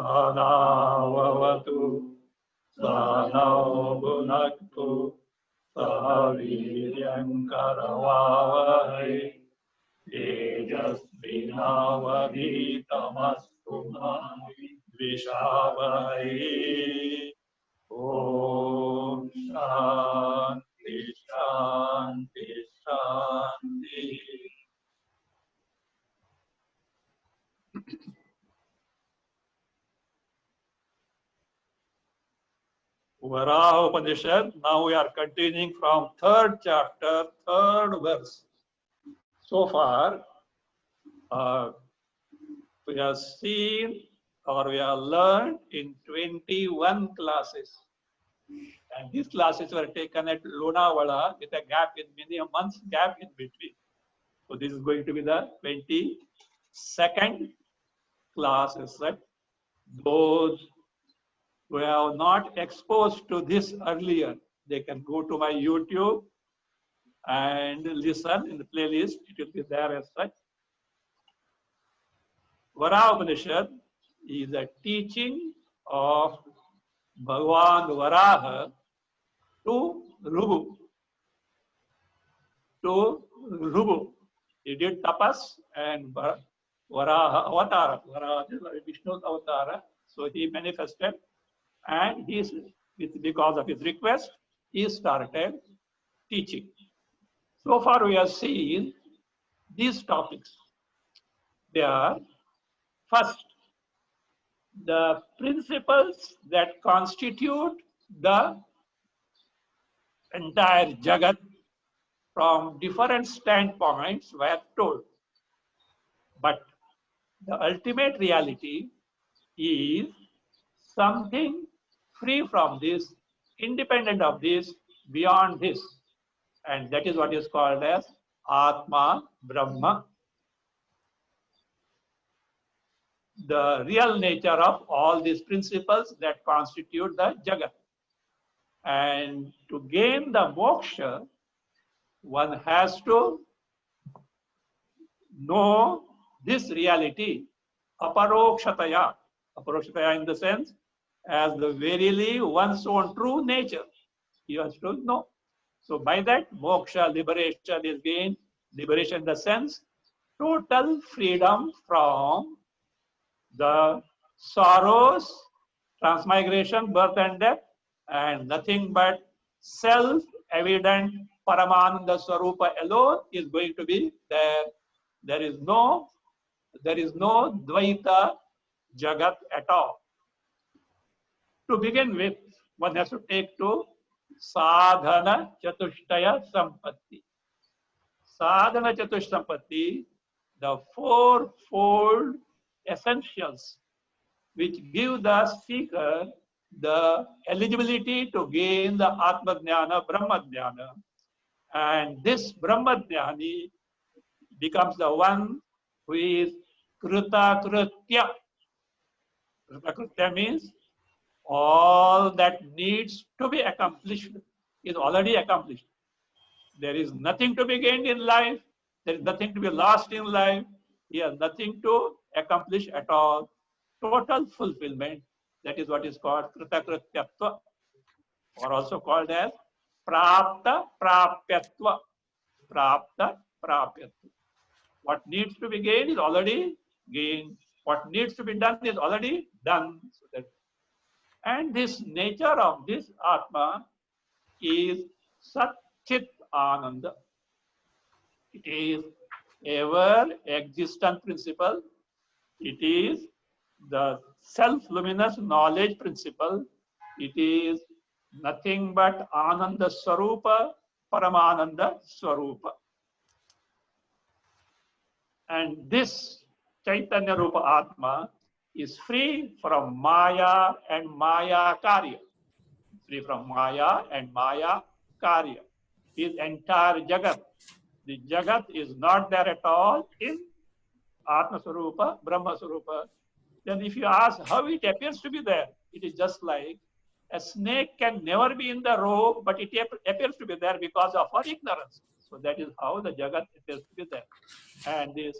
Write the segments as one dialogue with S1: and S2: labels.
S1: सहनावतु सहनौ भुनक्तु सह वीर्यङ्करवावहै तेजस्विनावधीतमस्तु मा विद्विषावहै। ॐ शान्ति शान्ति शान्ति। Varaha Upanishad. Now we are continuing from third chapter, third verse. So far, we have seen or we have learned in 21 classes. And these classes were taken at Lonavala with a gap in many a month's gap in between. So this is going to be the 22nd class. Right? Those who have not exposed to this earlier, they can go to my YouTube and listen in the playlist. It will be there as such. Varaha Upanishad is a teaching of Bhagavan Varaha to Rubu. He did tapas and Varaha Avatara. Varaha is Vishnu's Avatara. So he manifested and because of his request, he started teaching. So far we have seen these topics. They are first, the principles that constitute the entire Jagat from different standpoints were told. But the ultimate reality is something free from this, independent of this, beyond this. And that is what is called as Atma Brahma. The real nature of all these principles that constitute the Jagat. And to gain the moksha, one has to know this reality, aparokshataya. Aparokshataya in the sense, as the verily one's own true nature. He has to know. So by that, moksha, liberation is gained. Liberation in the sense, total freedom from the sorrows, transmigration, birth and death, and nothing but self-evident Paramananda Swarupa alone is going to be there. There is no Dvaita Jagat at all. To begin with, one has to take to Sadhana Chatushtaya Sampatti. Sadhana Chatushtaya Sampatti, the fourfold essentials which give the seeker the eligibility to gain the Atma Jnana, Brahma Jnana. And this Brahma Jnani becomes the one who is Krita Kritya. Krita Kritya means all that needs to be accomplished is already accomplished. There is nothing to be gained in life. There is nothing to be lost in life. He has nothing to accomplish at all. Total fulfillment. That is what is called Krita Krityatva, or also called as Prapta Prapyatva. Prapta Prapyatva. What needs to be gained is already gained. What needs to be done is already done. So that, and this nature of this Atma is Sat Chit Ananda. It is ever existent principle. It is the self-luminous knowledge principle. It is nothing but Ananda Swarupa, Paramananda Swarupa. And this Chaitanya Rupa Atma is free from Maya and Maya Karya. Free from Maya and Maya Karya. His entire Jagat. The Jagat is not there at all in Atma Swarupa, Brahma Swarupa. Then if you ask how it appears to be there, it is just like a snake can never be in the rope, but it appears to be there because of our ignorance. So that is how the Jagat appears to be there. And this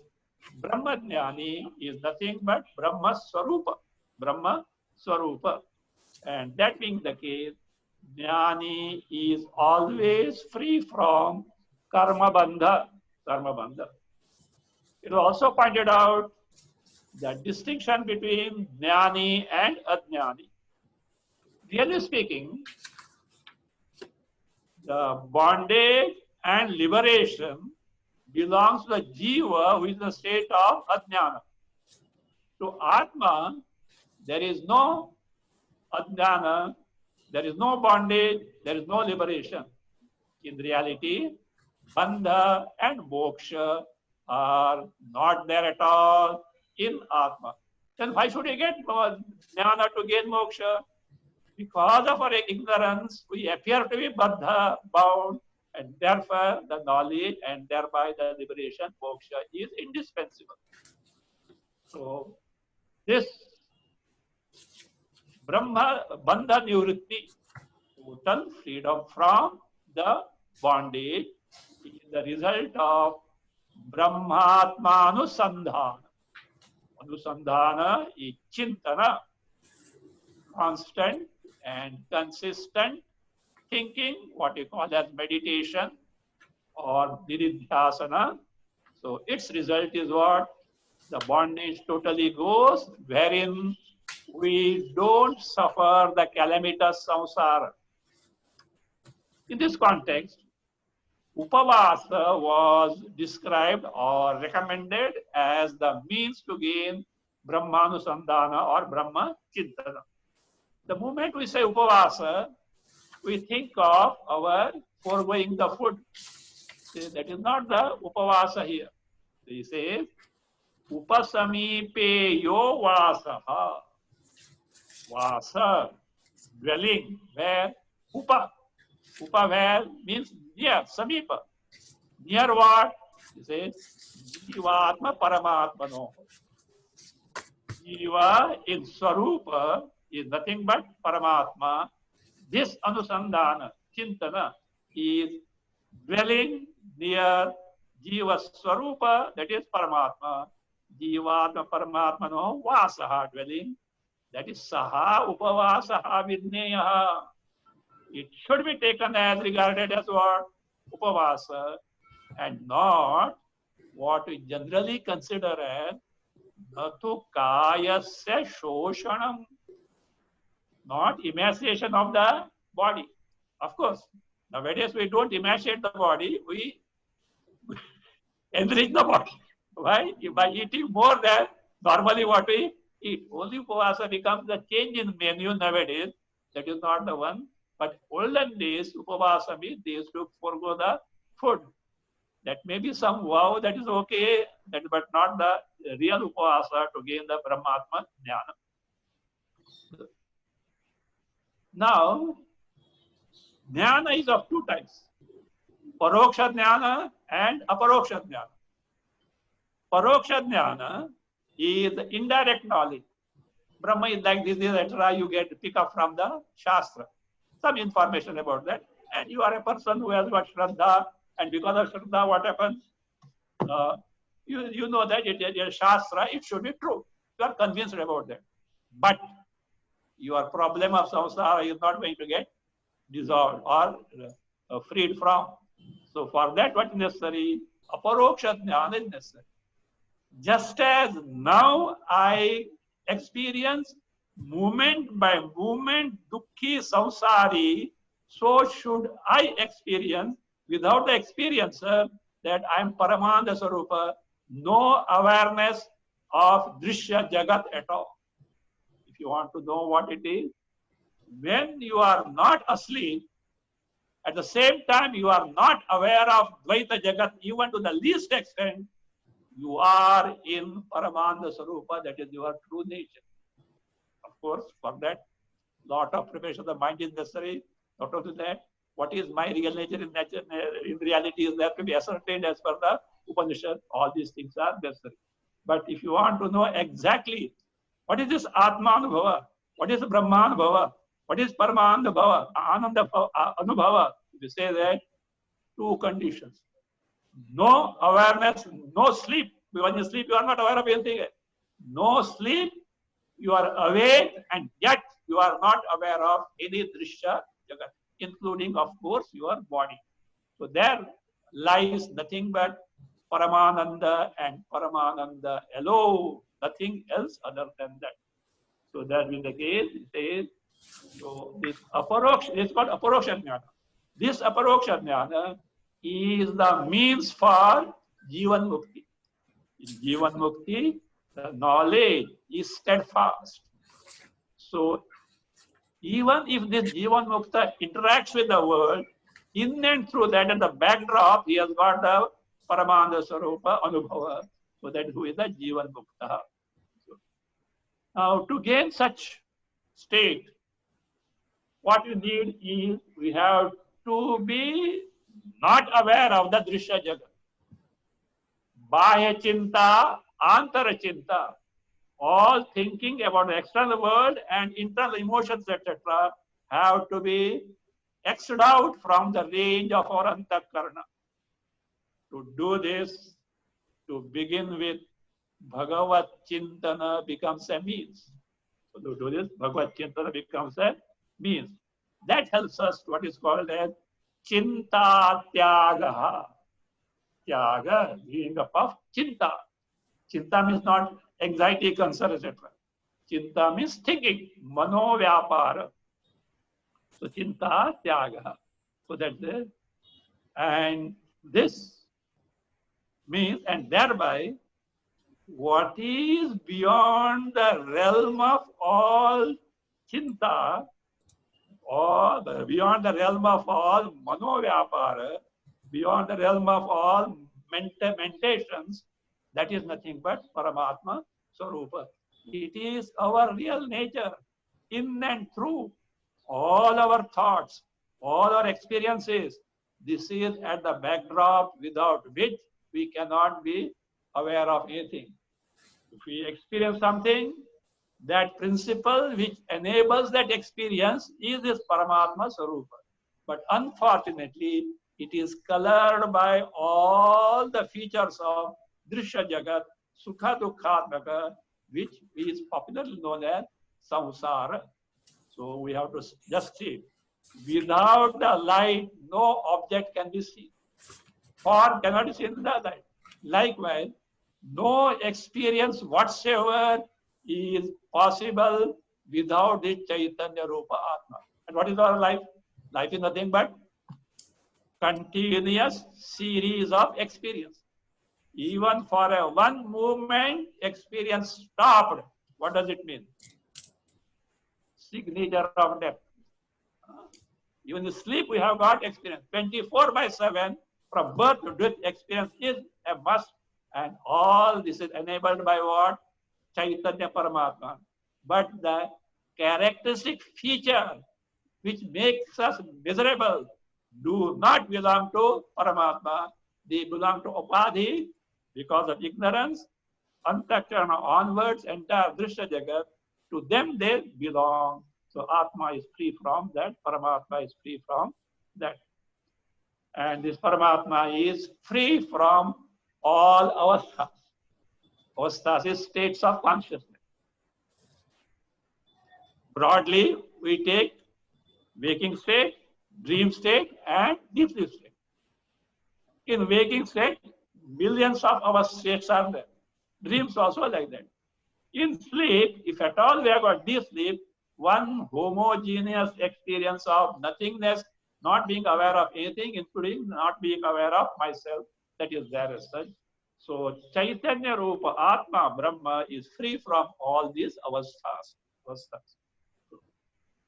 S1: Brahma Jnani is nothing but Brahma Swarupa. Brahma Swarupa. And that being the case, Jnani is always free from karma bandha. Karma bandha. It was also pointed out the distinction between Jnani and Ajnani. Really speaking, the bondage and liberation belongs to the jiva, who is in the state of Ajnana. To Atma, there is no Ajnana, there is no bondage, there is no liberation. In reality, bandha and moksha are not there at all in Atma. Then why should we get jnana to gain moksha? Because of our ignorance, we appear to be baddha, bound, and therefore the knowledge and thereby the liberation, moksha, is indispensable. So, this Brahma bandha nivritti, total freedom from the bondage, is the result of Brahmatma Anusandhana. Anusandhana is chintana, constant and consistent thinking, what you call as meditation or nididhyasana. So its result is what? The bondage totally goes, wherein we don't suffer the calamitous samsara. In this context, Upavasa was described or recommended as the means to gain Brahmanusandhana or Brahma Chintana. The moment we say Upavasa, we think of our foregoing the food. See, that is not the Upavasa here. He says, Upasamipe yo vasaha. Vasa, dwelling, where? Upa. Upa where means near, samipa. Near what? He says, Jivatma Paramatmano. Jiva in Swarupa is nothing but Paramatma. This Anusandhana, Chintana, is dwelling near Jiva Swarupa, that is Paramatma. Jivatma Paramatmano Vasaha, dwelling, that is Saha Upavasaha Vidneyaha. It should be taken as regarded as what? Upavasa, and not what we generally consider as natu kayasya shoshanam, not emaciation of the body. Of course, nowadays we don't emaciate the body, we enrich the body. Why? By eating more than normally what we eat. Only Upavasa becomes the change in menu nowadays. That is not the one. But olden days, Upavasa means they used to forego the food. That may be some vow, that is okay, that, but not the real Upavasa to gain the Brahmatma Jnana. Now, Jnana is of two types. Paroksha Jnana and Aparoksha Jnana. Paroksha Jnana is the indirect knowledge. Brahma is like this, etc. You get pick up from the Shastra. Some information about that. And you are a person who has got Shraddha, and because of Shraddha, what happens? You know that it is Shastra, it should be true. You are convinced about that. But your problem of samsara is not going to get dissolved or freed from. So for that, what is necessary? Aparoksha Jnana is necessary. Just as now I experience moment by moment dukkhi samsari, so should I experience without the experiencer that I am Paramanda Sarupa, no awareness of Drishya Jagat at all. If you want to know what it is, when you are not asleep, at the same time you are not aware of Dvaita Jagat even to the least extent, you are in Paramanda Sarupa, that is your true nature. Of course, for that, lot of preparation of the mind is necessary. Not only that, what is my real nature in reality is there to be ascertained as per the Upanishad. All these things are necessary. But if you want to know exactly what is this Atmanubhava, what is Brahmanubhava, what is Paramanubhava, Ananda Anubhava, you say that two conditions. No awareness, no sleep. When you sleep, you are not aware of anything. No sleep, you are awake and yet you are not aware of any drishya jagat, including, of course, your body. So there lies nothing but Paramananda and Paramananda alone, nothing else other than that. So that is the case. It says, so this aparoksha, it's called aparoksha jnana. This aparoksha jnana is the means for Jivan Mukti. In Jivan Mukti, the knowledge is steadfast. So even if this Jivan Mukta interacts with the world, in and through that, at the backdrop, he has got the Paramananda Sarupa Anubhava. So that is who is the Jivan Mukta. So, now, to gain such state, what you need is we have to be not aware of the Drishya Jagat. Bahya Chinta, Antara Chinta, all thinking about the external world and internal emotions, etc., have to be X'd out from the range of our antakarna. To do this, to begin with, Bhagavat Chintana becomes a means. So to do this, Bhagavat Chintana becomes a means. That helps us what is called as Chinta Tyagaha. Tyaga being up of Chinta. Chinta means not anxiety, concern, etc. Chinta means thinking, Mano Vyapara. So Chinta Tyaga. So that's it. And this means, and thereby, what is beyond the realm of all Chinta, or beyond the realm of all Manovyapara, beyond the realm of all mentations, that is nothing but Paramatma Swarupa. It is our real nature, in and through all our thoughts, all our experiences. This is at the backdrop without which we cannot be aware of anything. If we experience something, that principle which enables that experience is this Paramatma Sarupa. But unfortunately, it is colored by all the features of Drishya Jagat, Sukha Dukhatmaka, which is popularly known as Samsara. So we have to just see. Without the light, no object can be seen. Form cannot be seen without light. Likewise, no experience whatsoever is possible without this Chaitanya Rupa Atma. And what is our life? Life is nothing but continuous series of experience. Even for a one movement, experience stopped. What does it mean? Signature of death. Even in sleep, we have got experience. 24/7, from birth to death, experience is a must. And all this is enabled by what? Chaitanya Paramatma. But the characteristic feature which makes us miserable do not belong to Paramatma. They belong to Upadhi because of ignorance. Antakarana onwards, entire Drishya Jagat, to them they belong. So Atma is free from that, Paramatma is free from that. And this Paramatma is free from all avasthas. Avasthas is states of consciousness. Broadly, we take waking state, dream state, and deep sleep state. In waking state, millions of our states are there. Dreams also like that. In sleep, if at all we have got deep sleep, one homogeneous experience of nothingness, not being aware of anything, including not being aware of myself, that is there as such. So Chaitanya Rupa Atma Brahma is free from all these avasthas.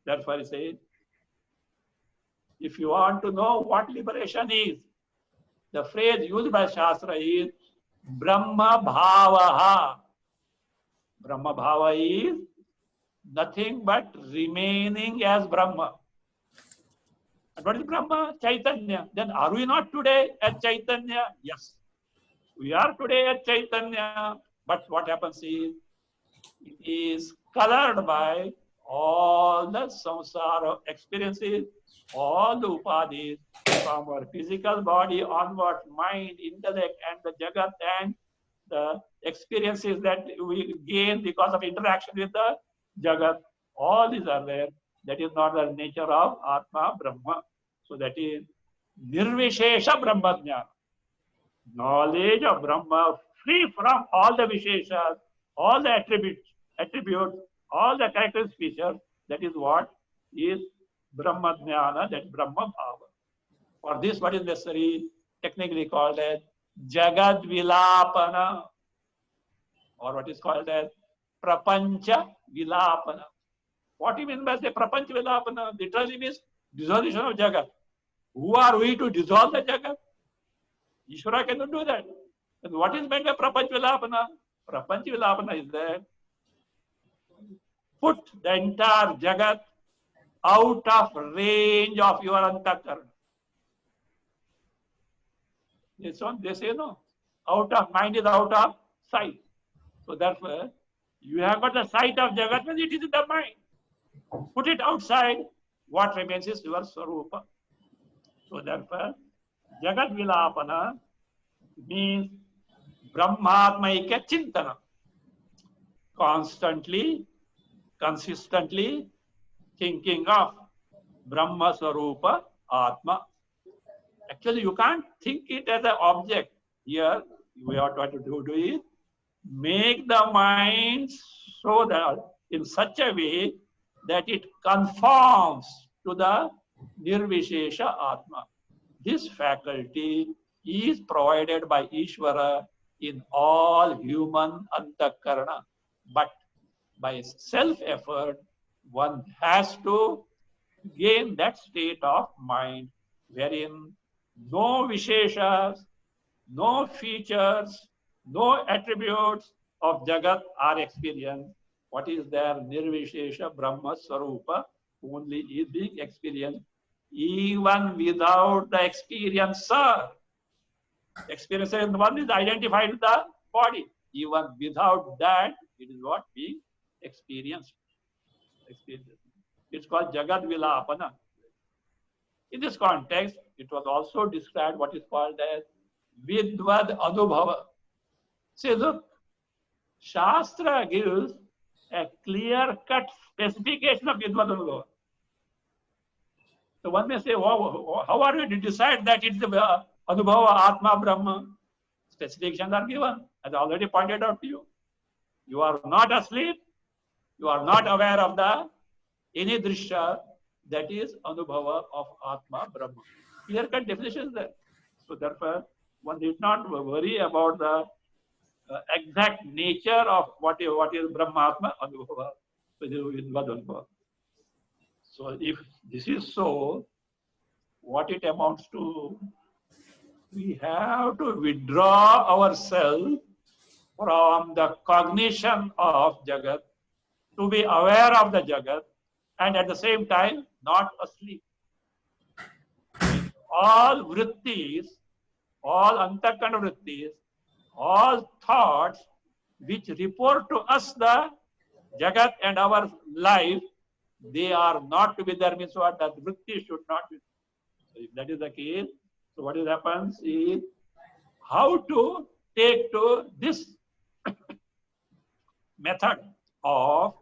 S1: Therefore, he says, if you want to know what liberation is, the phrase used by Shastra is Brahma Bhavaha. Brahma Bhava is nothing but remaining as Brahma. And what is Brahma? Chaitanya. Then are we not today at Chaitanya? Yes. We are today at Chaitanya. But what happens is, it is colored by all the samsara experiences, all the upadhis, from our physical body onward, mind, intellect, and the jagat, and the experiences that we gain because of interaction with the Jagat, all these are there. That is not the nature of Atma Brahma. So that is Nirvishesha Brahma Jnana. Knowledge of Brahma free from all the Visheshas, all the attributes, all the characteristic features. That is what is Brahma Jnana, that Brahma Bhava. For this, what is necessary? Technically called as Jagad Vilapana, or what is called as Prapancha Vilapana. What do you mean by the Prapancha Vilapana? Literally means dissolution of Jagat. Who are we to dissolve the Jagat? Ishvara cannot do that. And what is meant by Prapancha Vilapana? Prapancha Vilapana is that put the entire Jagat out of range of your Antakarana. They say no. Out of mind is out of sight. So therefore, you have got the sight of Jagat, but it is in the mind. Put it outside, what remains is your Swarupa. So therefore, Jagat Vilapana means Brahmatmaika Chintana. Constantly, consistently thinking of Brahma Swarupa Atma. Actually, you can't think it as an object. Here, we are trying to do is make the mind so that in such a way that it conforms to the Nirvishesha Atma. This faculty is provided by Ishvara in all human antakarana. But by self-effort, one has to gain that state of mind wherein no Visheshas, no features, no attributes of Jagat are experienced. What is there? Nirvishesha Brahma Swarupa only is being experienced even without the experiencer. Experiencer one is identified with the body. Even without that, it is what being experienced. It's called Jagat Vilapana. In this context, it was also described what is called as Vidvad Anubhava. See, look, Shastra gives a clear-cut specification of Vidvad Anubhava. So one may say, how are you to decide that it's the Anubhava Atma Brahma? Specifications are given, as I already pointed out to you. You are not asleep, you are not aware of the any drishya, that is Anubhava of Atma Brahma. Clear-cut definition is there. So therefore, one need not worry about the exact nature of what is Brahmatma Anubhava. So if this is so, what it amounts to, we have to withdraw ourselves from the cognition of Jagat, to be aware of the Jagat, and at the same time not asleep. All vrittis, all antakarana vrittis, all thoughts which report to us the Jagat and our life, they are not to be there, means what? That vritti should not be. So if that is the case, so what happens is how to take to this method of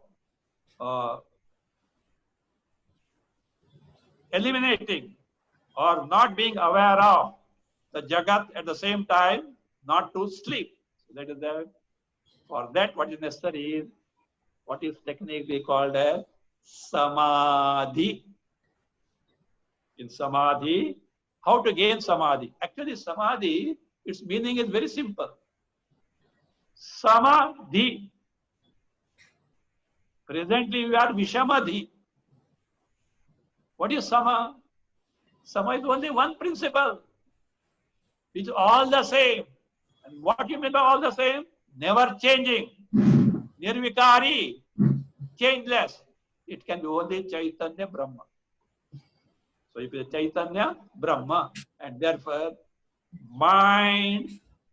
S1: eliminating or not being aware of the Jagat at the same time, not to sleep. So that is the, for that what is necessary is what is technically called as Samadhi. In Samadhi, how to gain Samadhi? Actually, Samadhi, its meaning is very simple. Samadhi. Presently, we are Vishamadhi. What is Sama? Sama is only one principle. It's all the same. And what you mean by all the same? Never changing. Nirvikari. Changeless. It can be only Chaitanya Brahma. So if it is Chaitanya Brahma, and therefore mind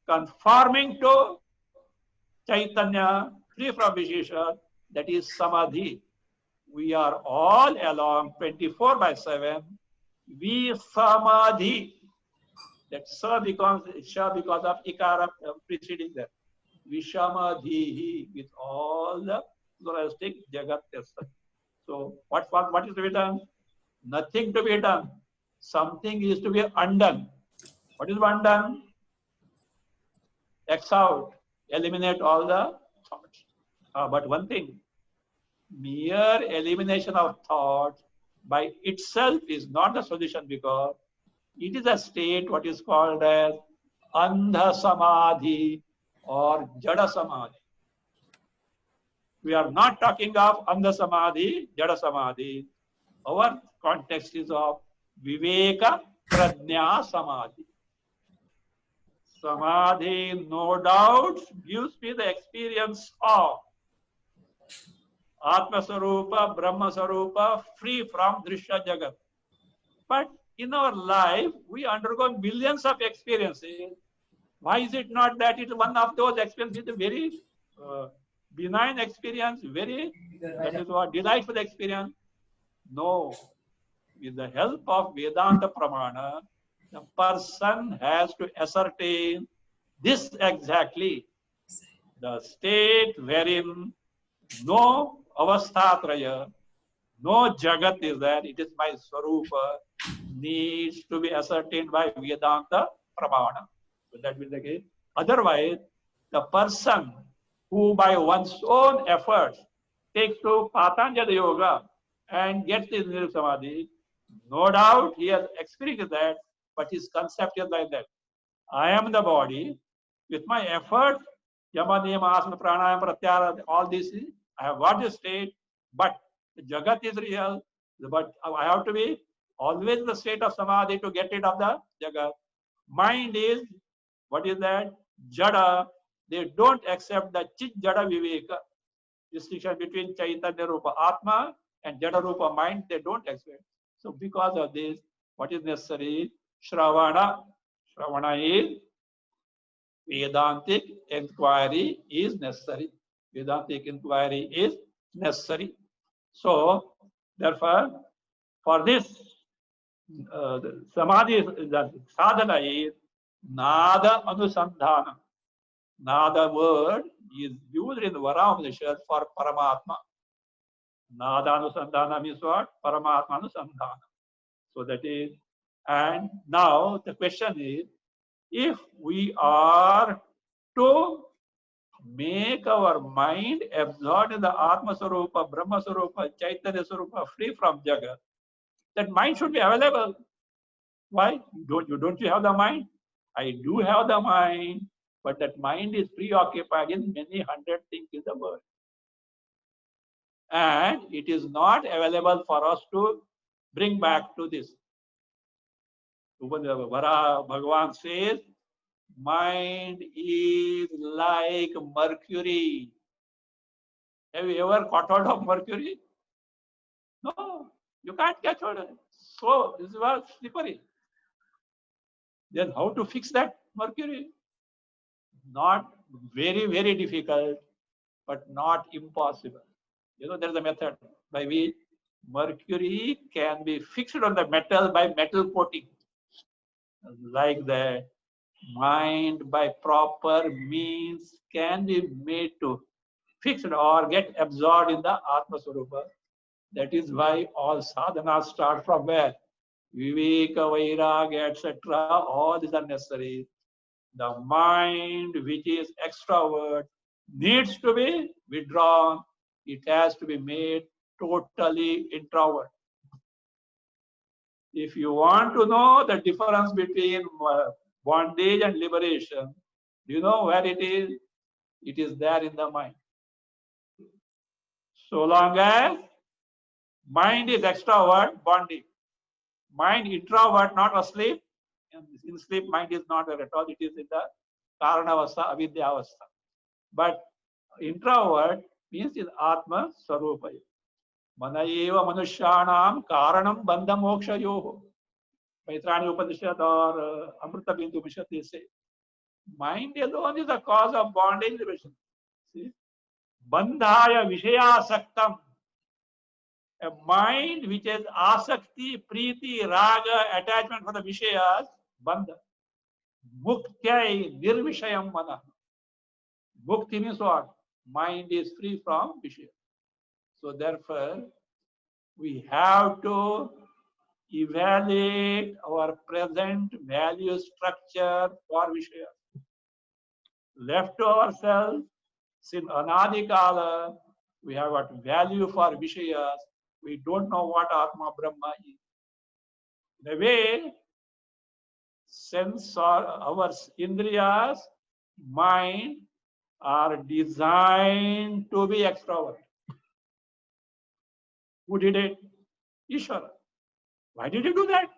S1: conforming to Chaitanya, free from Vishesha, that is Samadhi. We are all along 24/7. We Samadhi. That Sa becomes Sha because of Ikara preceding that. Vishamadhihi, with all the pluralistic Jagat. So what is to be done? Nothing to be done. Something is to be undone. What is undone? X out, eliminate all the thoughts. But one thing, mere elimination of thoughts by itself is not the solution, because it is a state what is called as Andha Samadhi or Jada Samadhi. We are not talking of Andha Samadhi, Jada Samadhi. Our context is of Viveka Prajna Samadhi. Samadhi, no doubt, gives me the experience of Atma Sarupa, Brahma Sarupa, free from Drishya Jagat. But in our life, we undergo millions of experiences. Why is it not that it is one of those experiences, a very benign experience, that is what delightful experience? No. With the help of Vedanta Pramana, the person has to ascertain this exactly, the state wherein no avasthatraya, no jagat is there, it is my swarupa, needs to be ascertained by Vedanta Pramana. So that will be the case. Otherwise, the person who by one's own efforts takes to Patanjali Yoga and gets this Nirvana Samadhi, no doubt he has experienced that, but his concept is like that. I am the body. With my effort, Yama, Niyama, Asana, Pranayama, Pratyahara, all these, I have got this state, but the Jagat is real. But I have to be always in the state of Samadhi to get rid of the Jagat. Mind is, what is that? Jada. They don't accept the Chit Jada Viveka. Distinction between Chaitanya Rupa Atma and Jada Rupa mind, they don't accept. So because of this, what is necessary? Shravana. Shravana is Vedantic inquiry is necessary. Vedantic inquiry is necessary. So, therefore, for this, Samadhi, the sadhana is Nada Anusandhana. Nada word is used in Varahamnishad for Paramatma. Nada Anusandhana means what? Paramatma Anusandhana. So that is, and now the question is, if we are to make our mind absorbed in the Atma Sarupa, Brahma Sarupa, Chaitanya Sarupa, free from Jagat, that mind should be available. Why? Don't you have the mind? I do have the mind, but that mind is preoccupied in many hundred things in the world. And it is not available for us to bring back to this. Vara Bhagavan says, mind is like mercury. Have you ever caught hold of mercury? No, you can't catch hold of it. So this was slippery. Then how to fix that mercury? Not very, very difficult, but not impossible. You know, there's a method by which mercury can be fixed on the metal by metal coating. Like that, mind by proper means can be made to fix or get absorbed in the Atma Swarupa. That is why all sadhanas start from where? Viveka, Vairagya, etc. All these are necessary. The mind which is extrovert needs to be withdrawn. It has to be made totally introvert. If you want to know the difference between bondage and liberation, do you know where it is? It is there in the mind. So long as mind is extrovert, bondage. Mind introvert, not asleep. In sleep, mind is not there at all. It is in the Karanavastha, Avidya Avastha. But introvert means in Atma Swarupa. Manayeva Manushyanam Karanam Bandha Moksha Yoho. Maitrani Upanishad or Amrita Bindu Upanishad, they say. Mind alone is the cause of bondage liberation. See? Bandhaya Vishaya Saktam. A mind which has asakti, preeti, raga, attachment for the vishayas, bandha. Muktyai nirvishayam mana. Mukti means what? Mind is free from Vishaya. So therefore, we have to evaluate our present value structure for Vishaya. Left to ourselves, since Anadi Kala, we have got value for Vishayas. We don't know what Atma Brahma is. The way sense or our indriyas, mind are designed to be extrovert. Who did it? Ishvara. Why did you do that?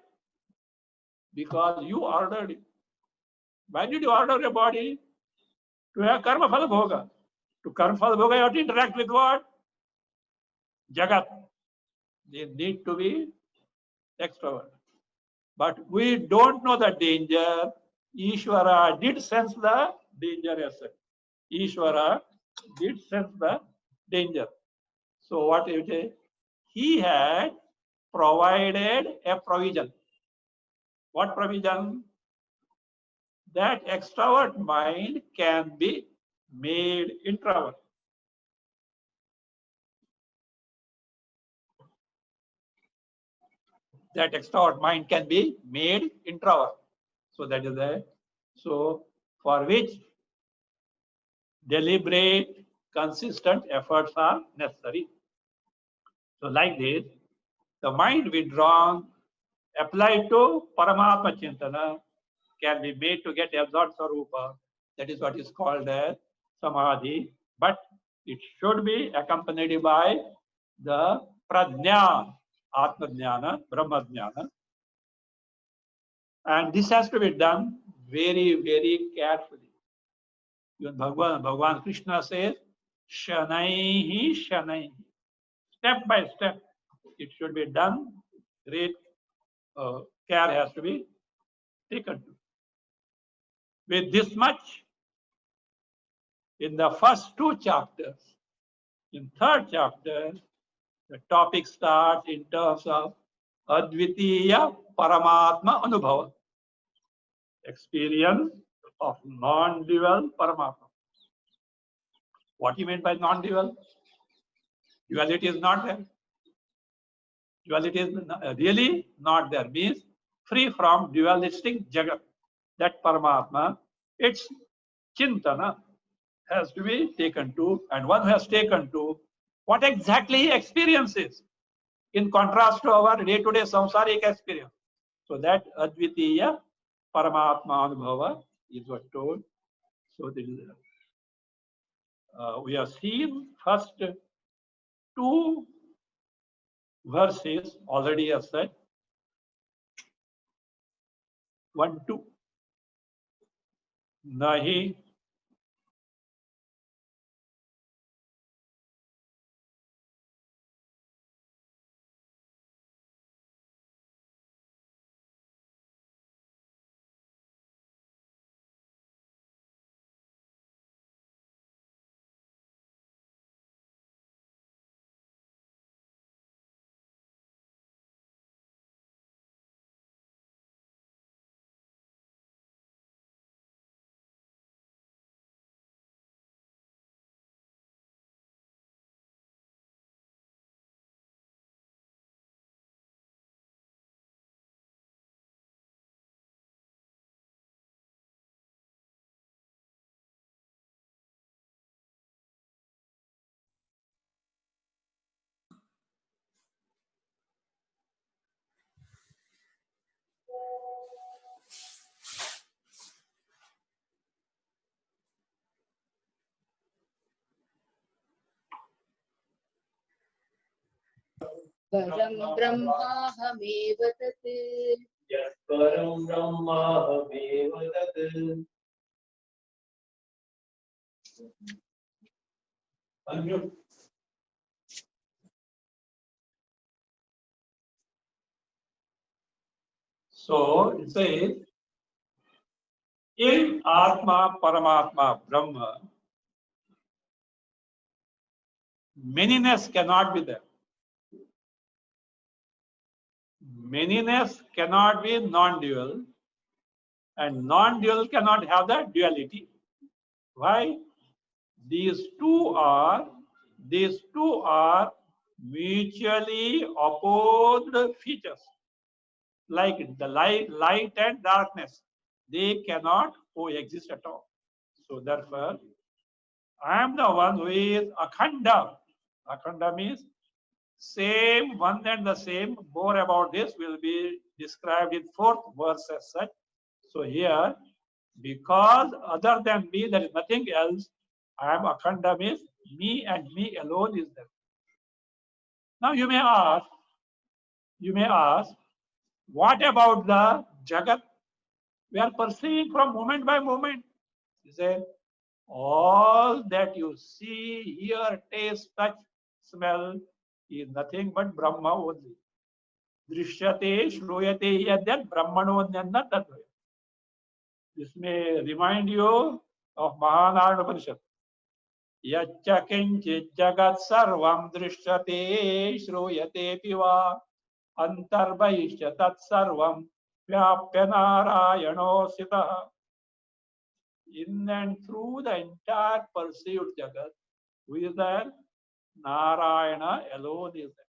S1: Because you ordered it. Why did you order your body? To have karma phala bhoga. To karma phala bhoga, you have to interact with what? Jagat. They need to be extrovert. But we don't know the danger. Ishvara did sense the danger as such. Ishvara did sense the danger. So what is it? He had provided a provision. What provision? That extrovert mind can be made introvert. That extrovert mind can be made introvert. So that is the so for which deliberate, consistent efforts are necessary. So like this, the mind withdrawn, applied to Paramatma Chintana, can be made to get absorbed Sarupa. That is what is called as Samadhi. But it should be accompanied by the Prajna, Atma Jnana, Brahma Jnana. And this has to be done very, very carefully. Even Bhagavan Krishna says, Shanaihi, Shanaihi. Step by step, it should be done. Great care has to be taken. With this much, in the first two chapters, in third chapter, the topic starts in terms of Advitiya Paramatma Anubhava, experience of non-dual Paramatma. What do you mean by non-dual? Duality is not there. Duality is really not there. Means free from dualistic jagat. That Paramatma, its chintana has to be taken to, and one who has taken to what exactly he experiences in contrast to our day-to-day samsaric experience. So that Advitiya Paramatma Anubhava is what told. So this is, we have seen first two verses already as said. 1, 2. Nahi
S2: परं ब्रह्माहमेव तत्
S3: परं ब्रह्माहमेव तत्
S1: So it says, in Atma, Paramatma, Brahma, manyness cannot be there. Manyness cannot be non-dual, and non-dual cannot have the duality. Why? these two are mutually opposed features, like the light and darkness. They cannot coexist at all. So therefore, I am the one who is akhanda. Akhanda means same, one and the same. More about this will be described in fourth verse as such. So here, because other than me, there is nothing else. I am akhanda means me and me alone is there. Now you may ask, what about the Jagat? We are perceiving from moment by moment. You say, all that you see, hear, taste, touch, smell is nothing but Brahma only. Drishyate, Shruyate, yadyan Brahmanonyanna tadvaya. This may remind you of Mahanarana Upanishad. Yaccha kinchit jagat sarvam drishyate, Shruyate piva, antarbhaishya tat sarvam, vyapya narayano sitaha. In and through the entire perceived jagat, who is there? Narayana alone is there.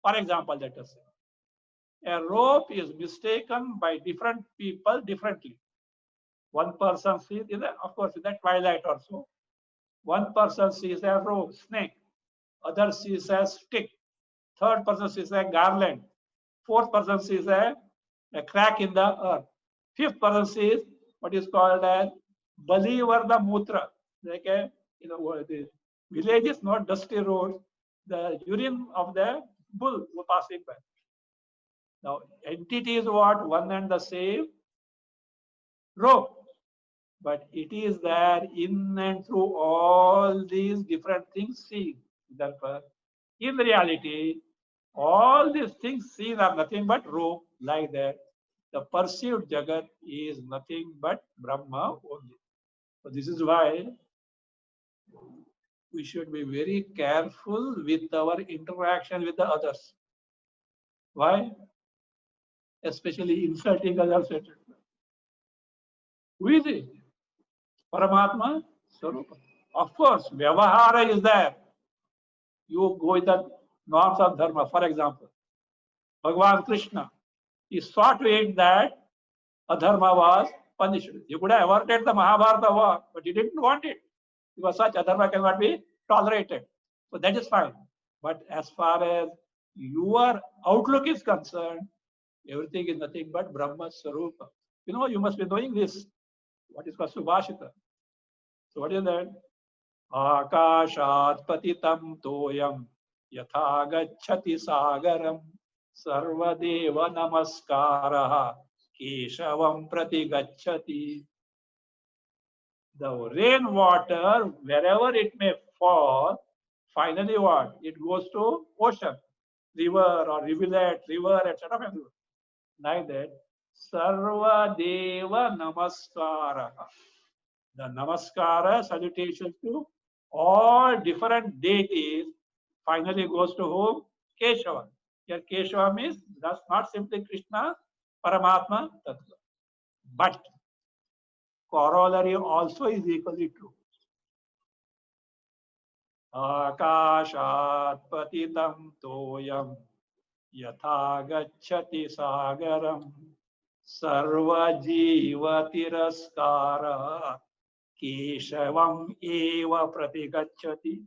S1: For example, let us say, a rope is mistaken by different people differently. One person sees, of course, in the twilight or so, one person sees a rope, snake, other sees a stick, third person sees a garland, fourth person sees a crack in the earth, fifth person sees what is called as Balivarna Mutra, like a, the village is not dusty roads, the urine of the bull who passing by. Now, entity is what? One and the same rope. But it is there in and through all these different things seen. Therefore, in reality, all these things seen are nothing but rope, like that. The perceived Jagat is nothing but Brahma only. So this is why we should be very careful with our interaction with the others. Why? Especially insulting others, etc. Who is it? Paramatma Swarupa. Of course, Vyavahara is there. You go with the norms of Dharma. For example, Bhagavan Krishna, he saw to it that Adharma was punished. You could have averted the Mahabharata war, but he didn't want it, because such Adharma cannot be tolerated. So that is fine. But as far as your outlook is concerned, everything is nothing but Brahma Swarupa. You must be knowing this. What is called Subhashita. So what is that? Akashat patitam toyam yatha gacchati sagaram sarvadeva namaskaraha keshavam prati gacchati. The rainwater, wherever it may fall, finally what? It goes to ocean, river or rivulet, river, etc. Like that. Sarvadeva namaskaraha. The namaskara, salutation to all different deities, finally goes to whom? Keshava. Here Keshava means that's not simply Krishna, Paramatma, Tattva. But corollary also is equally true. Akashat patitam toyam yatha gacchati sagaram sarva jiva tiraskara Keshavam eva pratigacchati.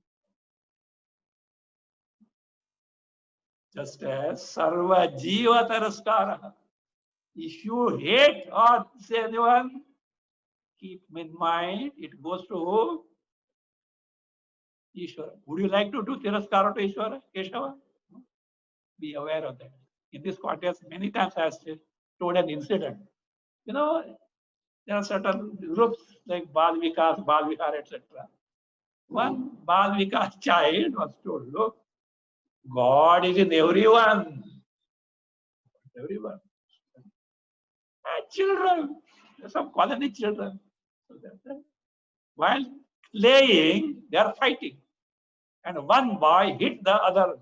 S1: Just as sarva jiva taraskara. If you hate or say anyone, keep in mind it goes to who? Ishvara. Would you like to do tiraskara to Ishvara, Keshava? Be aware of that. In this context, many times I have told an incident. There are certain groups like Bal Vikas, Bal Vihar, etc. One Bal Vikas child was told, look, God is in everyone. Everyone. And children, some colony children. While playing, they are fighting. And one boy hit the other.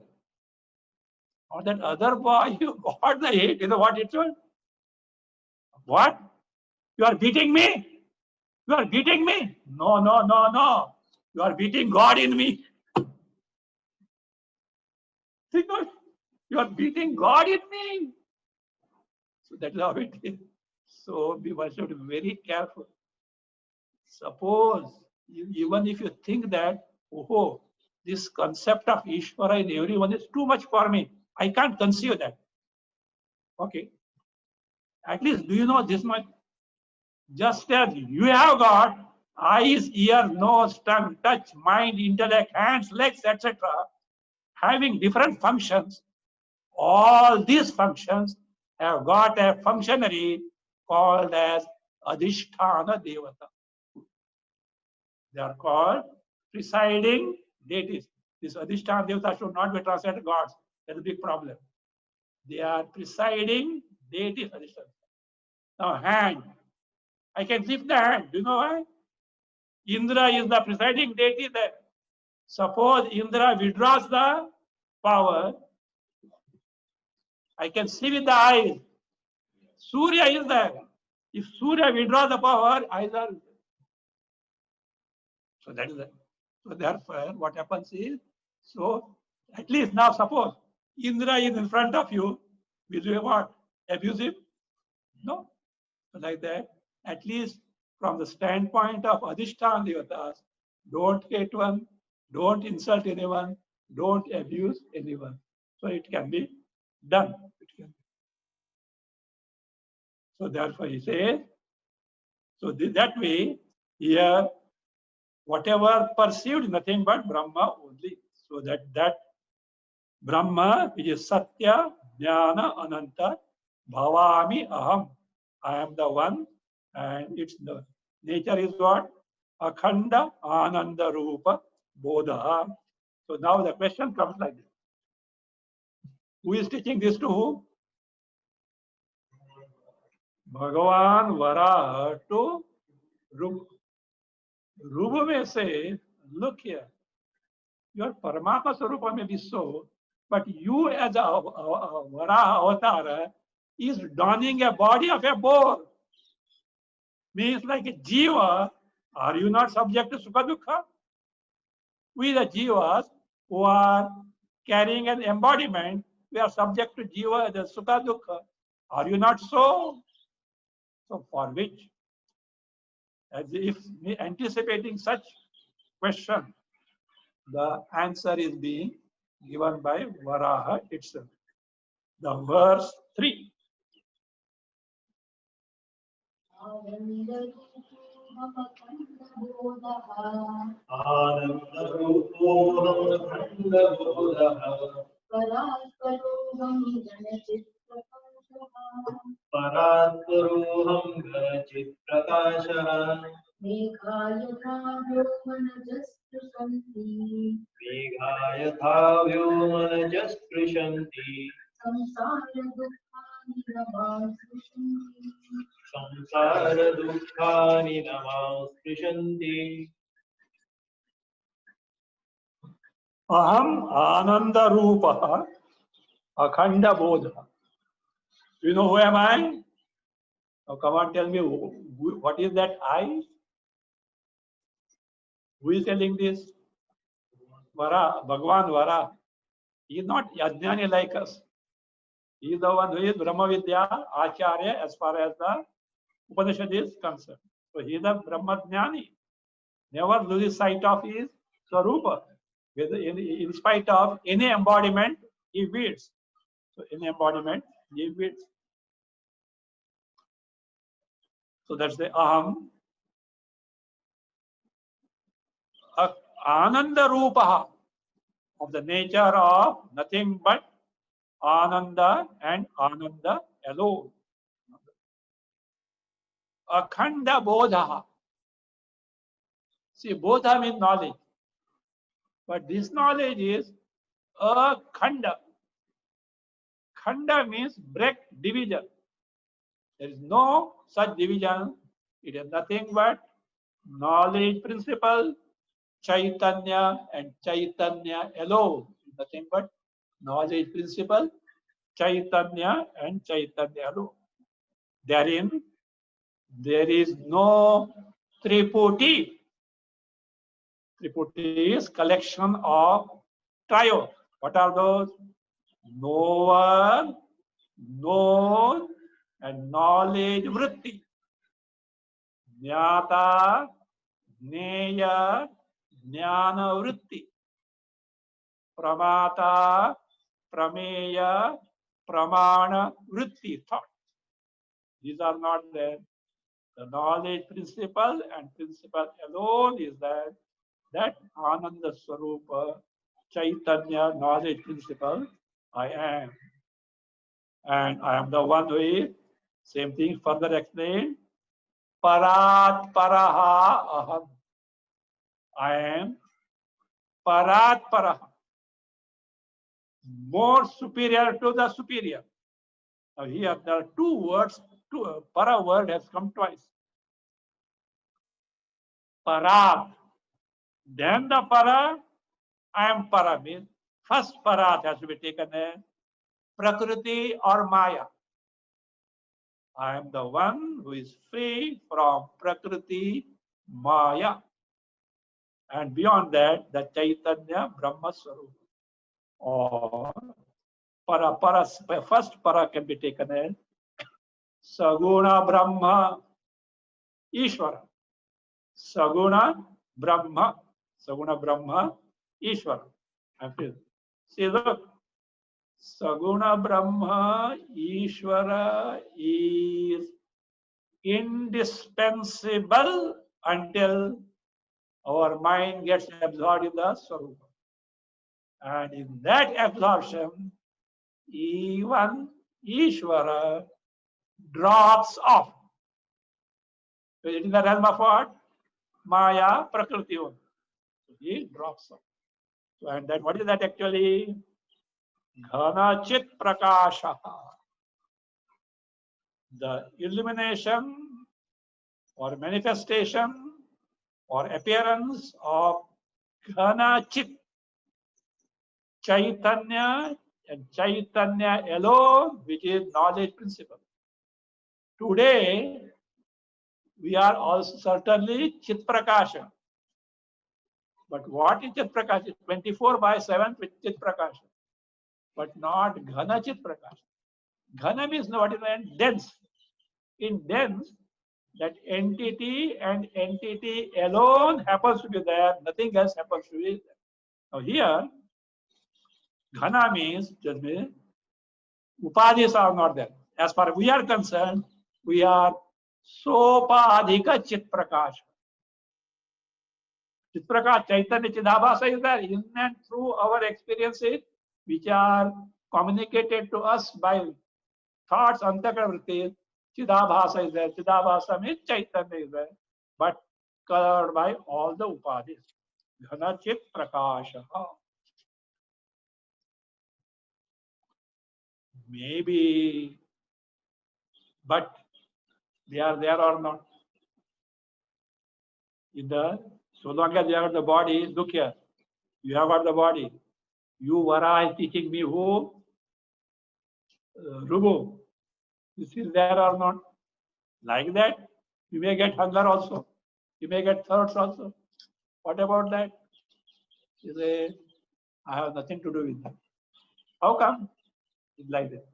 S1: Or that other boy, you got the hit. You know what it was? What? You are beating me? You are beating me? No, no, no, no. You are beating God in me. Think of it. You are beating God in me. So that is how it is. So we must have to be very careful. Suppose, even if you think that, oh, this concept of Ishvara in everyone is too much for me, I can't conceive that. Okay. At least do you know this much? Just as you have got eyes, ear, nose, tongue, touch, mind, intellect, hands, legs, etc., having different functions, all these functions have got a functionary called as Adhisthana Devata. They are called presiding deities. This Adhisthana Devata should not be translated gods. That's a big problem. They are presiding deities. Now, hand. I can lift the hand. Do you know why? Indra is the presiding deity there. Suppose Indra withdraws the power, I can see with the eyes. Surya is there. If Surya withdraws the power, eyes are. So that is it. So therefore, what happens is, so at least now suppose Indra is in front of you, will you what? Abusive? No. So like that, at least from the standpoint of Adhisthana Devatas, don't hate one, don't insult anyone, don't abuse anyone. So it can be done. So therefore he says, so that way, here, whatever perceived, nothing but Brahma only. So that Brahma, which is Satya, Jnana, Ananta, Bhavami Aham. I am the one, and its the nature is what? Akhanda Ananda Rupa Bodha. So now the question comes like this. Who is teaching this to whom? Bhagavan Varaha to Rupa. Rupa may say, look here, your Paramatma Swarupa may be so, but you as a Varaha avatar is donning a body of a boar. Means like a jiva, are you not subject to Sukha Dukha? We the jivas who are carrying an embodiment, we are subject to jiva, the Sukha Dukha. Are you not so? So for which, as if anticipating such question, the answer is being given by Varaha itself. The verse 3.
S3: परात्परोऽहं गणचित्प्रकाशः Megha यथा व्योमनजस्पृशन्ति संसारदुःखानि न मां स्पृशन्ति
S1: Aham Ananda Rupa Akhanda Bodha. You know who am I? Now come on, tell me, what is that I? Who is telling this? Vara, Bhagavan Vara. He is not Yajnani like us. He is the one who is Brahma Vidya, Acharya, as far as the Upanishad is concerned. So he is a Brahma Jnani. Never loses sight of his Swarupa. In spite of any embodiment, he wields. So any embodiment, he wields. So that's the Aham. Ananda Rupa, of the nature of nothing but Ananda and Ananda alone. Akhanda Bodha. See, Bodha means knowledge. But this knowledge is Akhanda. Khanda means break, division. There is no such division. It is nothing but knowledge principle, Chaitanya and Chaitanya alone. Nothing but knowledge principle, Chaitanya and Chaitanya alone. Therein, there is no Triputi. Triputi is collection of trio. What are those? Knower, known, and knowledge vritti. Jnata, Jneya, Jnana vritti. Pramata, Prameya, Pramana vritti, thought. These are not there. The knowledge principle and principle alone is that Ananda Swarupa, Chaitanya, knowledge principle, I am. And I am the one who is, same thing further explained, Parat Paraha Aham. I am Parat Paraha, more superior to the superior. Now here there are two words, para word has come twice. Parat. Then the para, I am para means first parat has to be taken as Prakriti or Maya. I am the one who is free from Prakriti, Maya. And beyond that, the Chaitanya Brahma Swarupa. Or first para can be taken as Saguna Brahma Ishvara. Saguna Brahma Ishvara. See, look, Saguna Brahma Ishvara is indispensable until our mind gets absorbed in the Swarupa. And in that absorption, even Ishvara drops off. So it is the realm of what? Maya, Prakriti. So he drops off. So, and then what is that actually? Ghana Chit Prakasha. The illumination or manifestation or appearance of Ghana Chit. Chaitanya and Chaitanya alone, which is knowledge principle. Today, we are also certainly Chit Prakasha. But what is Chit Prakasha? 24/7 with Chit Prakasha. But not Ghana Chit Prakasha. Ghana means what is dense. In dense, that entity and entity alone happens to be there, nothing else happens to be there. Now here, Ghana means just means upadhis are not there. As far as we are concerned, we are sopadhika Chit Prakasha. Chit Prakash, Chaitanya Chidabhasa is there in and through our experiences, which are communicated to us by thoughts, Antakara Vritti. Chidabhasa is there. Chidabhasa means Chaitanya is there, but colored by all the upadhis. Ghana Chit Prakasha. Maybe, but they are there or not. In the, so long as you have the body, look here, you have got the body. You, Vara, is teaching me who? Rubu. This is there or not? Like that, you may get hunger also. You may get thirst also. What about that? You say, I have nothing to do with that. How come? It's like that.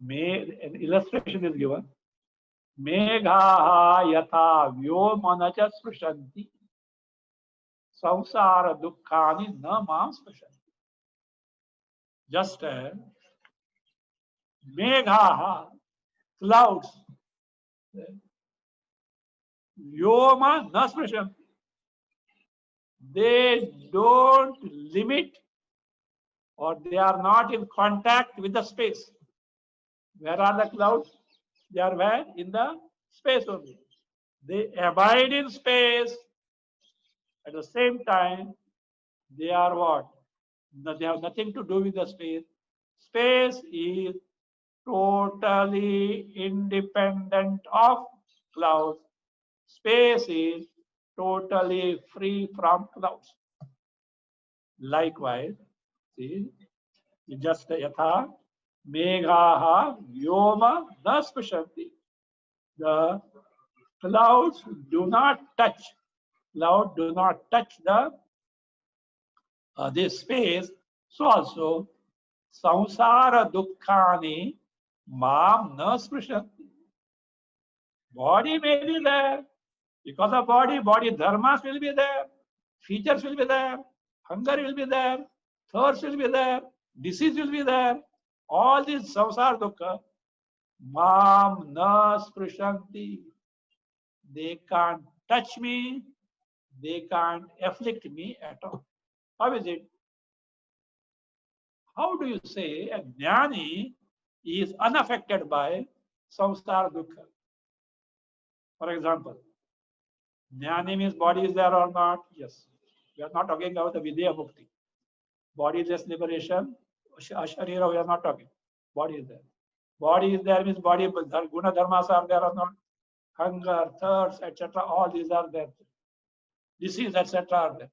S1: An illustration is given. Megha yatha vyomanacha sprishanti samsara dukkhani na mam sprishanti. Just as megha, clouds, vyoma na sprishanti. They don't limit or they are not in contact with the space. Where are the clouds? They are where? In the space only. They abide in space. At the same time, they are what? They have nothing to do with the space. Space is totally independent of clouds. Space is totally free from clouds. Likewise, see, just yatha meghaha vyoma na sprishanti. The clouds do not touch Now do not touch the this space. So also samsara dukkhani mam na sprishanti. Body may be there. Because of body dharmas will be there, features will be there, hunger will be there, thirst will be there, disease will be there. All these samsara dukkha, mam na sprishanti. They can't touch me, they can't afflict me at all. How is it? How do you say a jnani is unaffected by samsara dukkha? For example, jnani means body is there or not? Yes. We are not talking about the Vidya Mukti. Bodiless liberation, Asharira, we are not talking. Body is there. Body is there means body, guna dharmas are there or not? Hunger, thirst, etc. All these are there. Disease, etc. are there.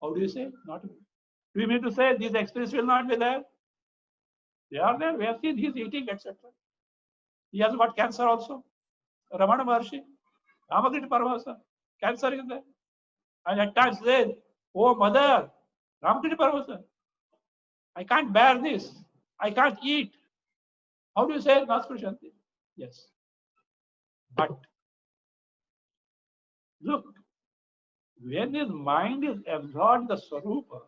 S1: How do you say? Not. Do you mean to say these experiences will not be there? They are there. We have seen he is eating, etc. He has got cancer also. Ramana Maharshi, Ramakrishna Paramahamsa, cancer is there. And at times says, oh mother, Ramakrishna Paramahamsa, I can't bear this. I can't eat. How do you say Nasprishanti? Yes. But look, when his mind is absorbed in the Swarupa,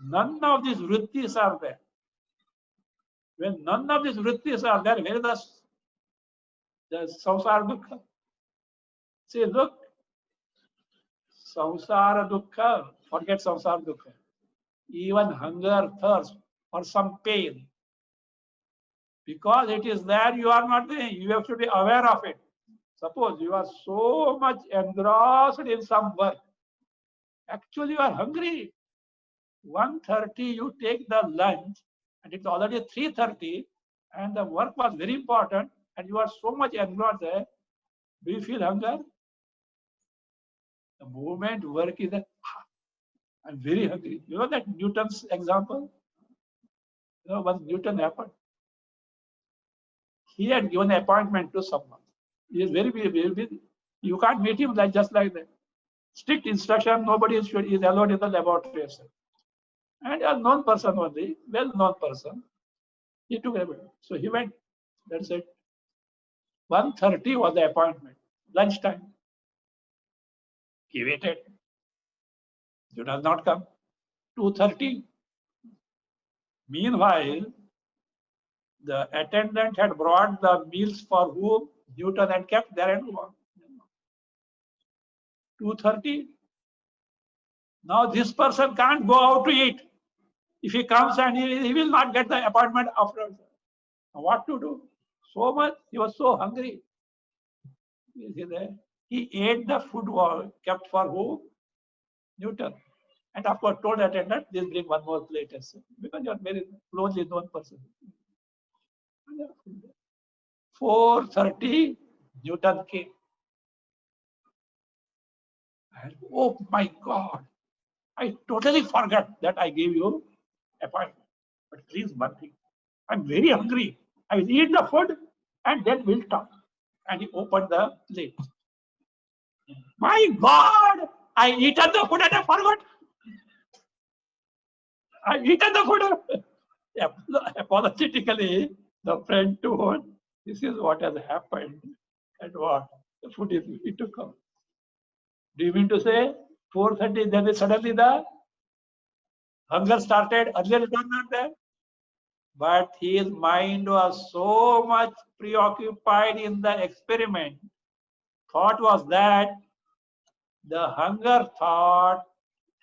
S1: none of these vrittis are there. When none of these vrittis are there, where is the samsara dukkha? See, look, samsara dukkha, forget samsara dukkha. Even hunger, thirst, or some pain. Because it is there, you are not there. You have to be aware of it. Suppose you are so much engrossed in some work. Actually, you are hungry. 1:30, you take the lunch, and it's already 3:30, and the work was very important, and you are so much engrossed there. Do you feel hunger? The moment work is that, I'm very hungry. You know that Newton's example? You know what Newton happened? He had given an appointment to someone. He is very busy. You can't meet him just like that. Strict instruction, nobody is allowed in the laboratory. And a known person only, well-known person, he took everything. So he went. That's it. 1:30 was the appointment. Lunchtime. He waited. He does not come. 2:30. Meanwhile, the attendant had brought the meals for whom? Newton, and kept there and gone. 2:30. Now this person can't go out to eat. If he comes and he will not get the appointment afterwards. What to do? So much, he was so hungry. You see there? He ate the food kept for who? Newton. And of course told attendant, please bring one more plate. Because you are very closely known person. 4:30, Newton came. And, oh my God, I totally forgot that I gave you appointment. But please, one thing, I'm very hungry. I will eat the food and then we'll talk. And he opened the plate. My God, I eaten the food and I forgot. I eaten the food. Apologetically, the friend told, this is what has happened. And what? The food is ready to come. Do you mean to say 4:30, then suddenly the hunger started? Earlier it was not there. But his mind was so much preoccupied in the experiment. Thought was that the hunger thought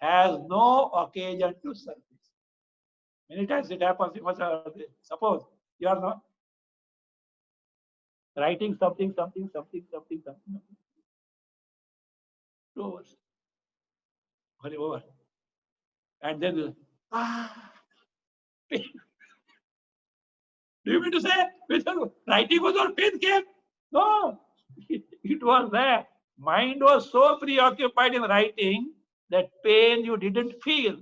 S1: has no occasion to surface. Many times it happens. Suppose you are not writing something. 2 hours. Only over. And then, pain. Do you mean to say writing was all pain came? No, it was there. Mind was so preoccupied in writing that pain you didn't feel.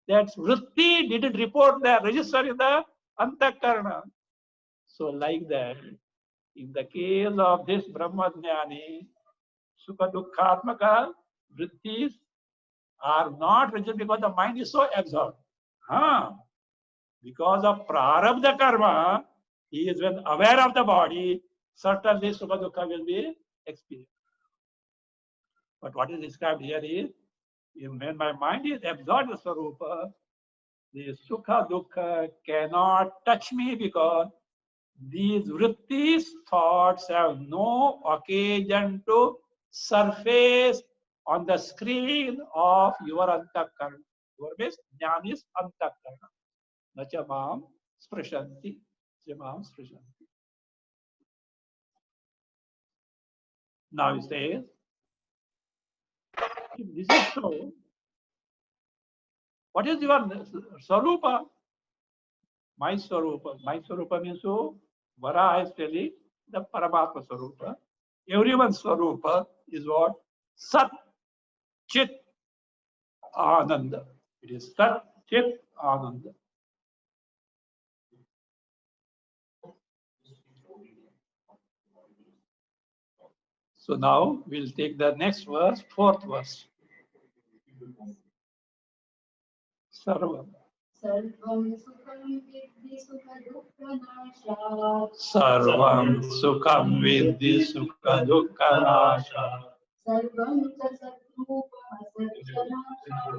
S1: That vritti didn't report the register in the antakarna. So like that, in the case of this Brahmajnani, Sukha Dukkhatmaka vrittis are not rigid because the mind is so absorbed. Because of prarabdha karma, he is when aware of the body, certainly Sukha Dukkha will be experienced. But what is described here is, when my mind is absorbed in Swarupa, the Sukha Dukkha cannot touch me because these vrittis, thoughts, have no occasion to surface on the screen of your antakarna. Your base jnana is antakarna. Nacha mam sprashanti. Jamam sprashanti. Now he says, if this is so, what is your Swarupa? My Swarupa. My Swarupa means so, Vara is telling the Paramatma Swarupa. Everyone's Swarupa is what? Sat Chit Ananda. It is Sat Chit Ananda. So now we'll take the next verse, fourth verse. Sarvam.
S2: Sarvam sukham viddhi sukha dukkha nashat.
S1: Sarvam Sukham Vidhi Sukha Dukkha Nasha.
S2: Sarvam cha satrupam asatyanashat.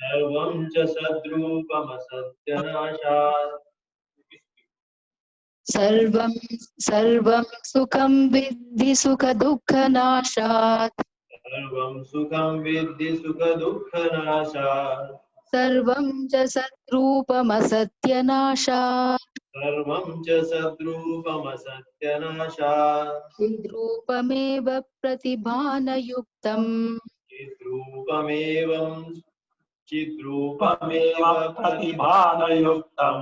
S3: सर्वं च सद्रूपमसत्यनाशात्
S2: सर्वं सर्वं सुखं विद्धि सुख दुःख नाशात्.
S3: सर्वं सुखं विद्धि सुखदुःखनाशात्
S2: सर्वं च सद्रूपमसत्यनाशात्.
S3: सर्वं च सद्रूपमसत्यनाशात्
S2: चिद्रूपमेव प्रतिभानयुक्तं
S3: चिद्रूपमेवं चिद्रूपमेव
S1: Pameva Pratibhanayuktam.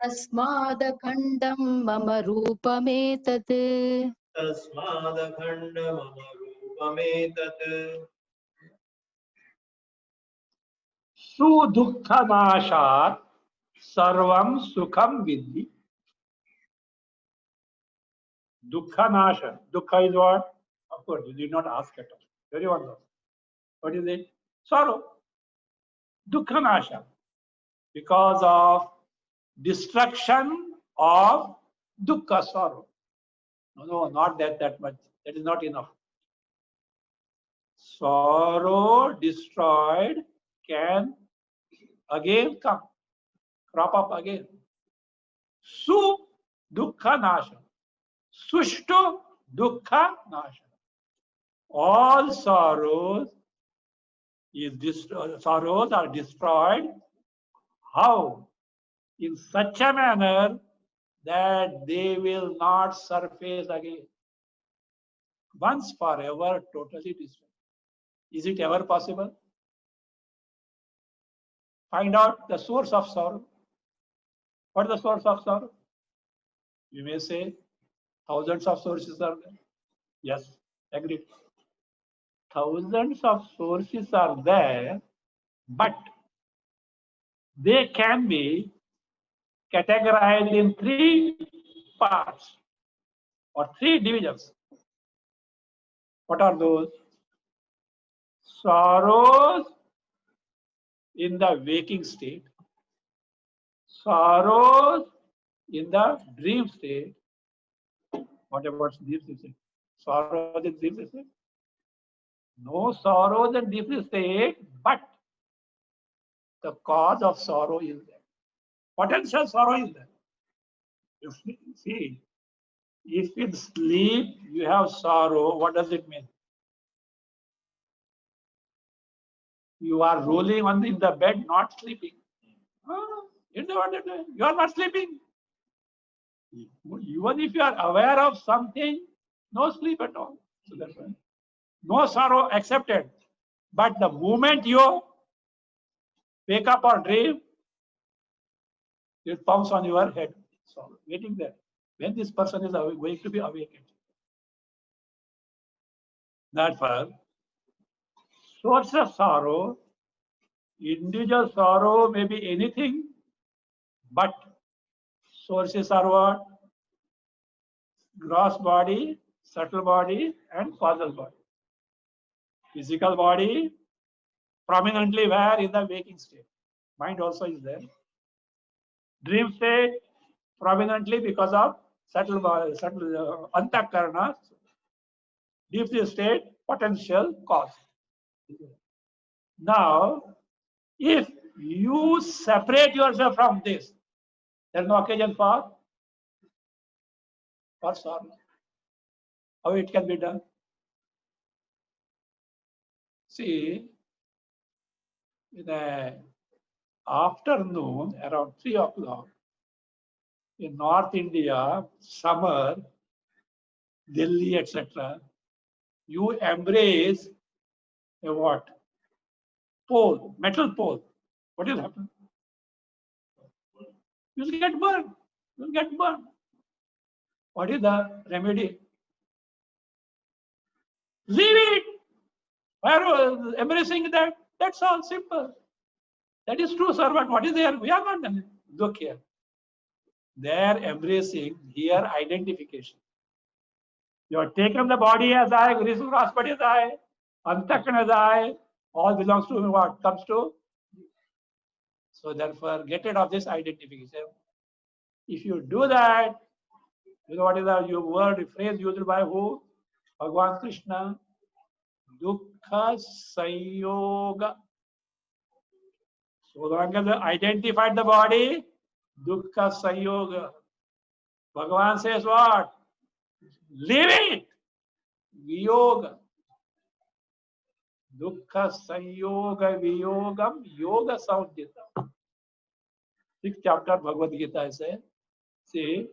S2: तस्मादखण्डं मम रूपमेतत्.
S3: तस्मादखण्ड मम रूपमेतत्
S1: Sudukha Nashat Sarvam Sukham Vidhi. Dukkha Nasha. Dukkha is what? Of course, you did not ask at all. Everyone knows. What is it? Sorrow. Dukkha Nasha. Because of destruction of dukkha, sorrow. No, not that much. That is not enough. Sorrow destroyed can again come, crop up again. Su dukkha nasha. Sushtu dukkha nasha. All sorrows sorrows are destroyed. How? In such a manner that they will not surface again. Once forever, totally destroyed. Is it ever possible? Find out the source of sorrow. What is the source of sorrow? You may say thousands of sources are there. Yes, agreed. Thousands of sources are there, but they can be categorized in three parts or three divisions. What are those? Sorrows in the waking state, sorrows in the dream state. What about deep sleep? Sorrows in deep sleep? No sorrows in deep state, but the cause of sorrow is there. Potential sorrow is there. You see, if in sleep you have sorrow, what does it mean? You are rolling in the bed, not sleeping. You are not sleeping. Even if you are aware of something, no sleep at all. So that's why. No sorrow accepted. But the moment you wake up or dream, it pounds on your head. So waiting there. When this person is going to be awakened. Therefore, source of sorrow, individual sorrow may be anything, but sources are what? Gross body, subtle body, and causal body. Physical body prominently where in the waking state. Mind also is there. Dream state prominently because of subtle antakarana. Deep sleep state potential cause. Now, if you separate yourself from this, there is no occasion for sorrow. How it can be done? See, in the afternoon around 3 o'clock in North India, summer, Delhi, etc., you embrace a what? Pole, metal pole. What will happen? You'll get burned. You'll get burned. What is the remedy? Leave it. Why are you embracing that? That's all simple. That is true, sir. But what is there? We are not done it. Look here. They are embracing here identification. You have taken the body as I, Grisuraspati as I, Antakan as I, all belongs to what comes to. So therefore, get rid of this identification. If you do that, you know what is the word, phrase used by who? Bhagavan Krishna. Dukkha Sanyoga. So long as I identified the body, Dukkha Sanyoga. Bhagavan says what? Leave it. Viyoga. Dukkha Sanyoga Viyogam Yoga Samdhita. 6th chapter Bhagavad Gita says, see,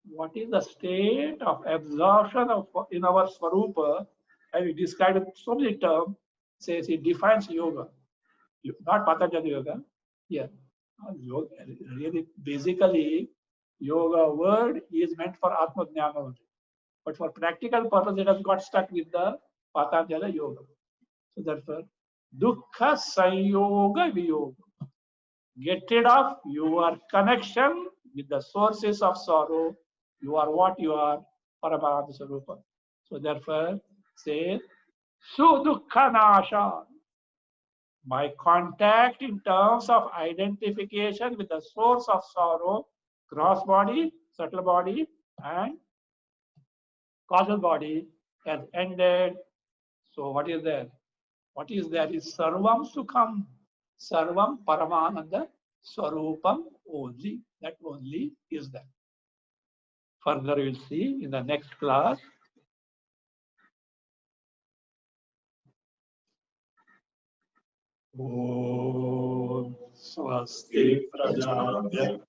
S1: what is the state of absorption of in our Swarupa? And we described it so many terms, says it defines yoga. Not Patanjali yoga. Yeah. Yoga, really, basically, yoga word is meant for Atma Jnana only. But for practical purpose, it has got stuck with the Patanjali yoga. So therefore, Dukkha Sanyoga Viyoga. Get rid of your connection with the sources of sorrow. You are what you are, Paramarama Sarupa. So therefore, say, Sudukkha Nasha. My contact in terms of identification with the source of sorrow, gross body, subtle body, and causal body has ended. So what is there? What is there is Sarvam Sukham, Sarvam Paramananda, Swarupam only. That only is there. Further we'll see in the next class. Om Swasti Prajabhya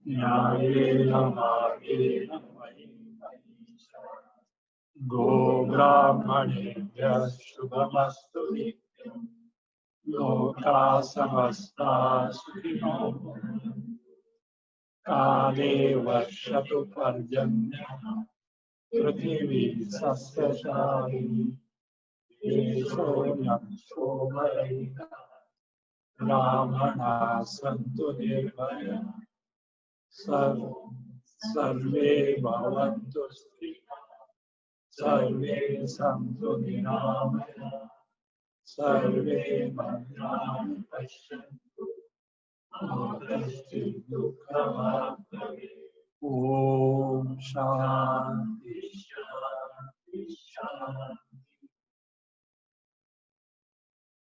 S1: Nyayena Margena Go Brahmanebhya Shubhamastu Nityam Loka Samasta Sukhino Kale Varshatu Parjanya Prithvi Sasyashari Yeshonyam Somarita Brahmana Santu Nirvaya Sarve Bhavantu Sthita Sarve Santu Niramaya Sarve Bhadrani Pashyantu Mahashti Dukkha Bhave Om Shanti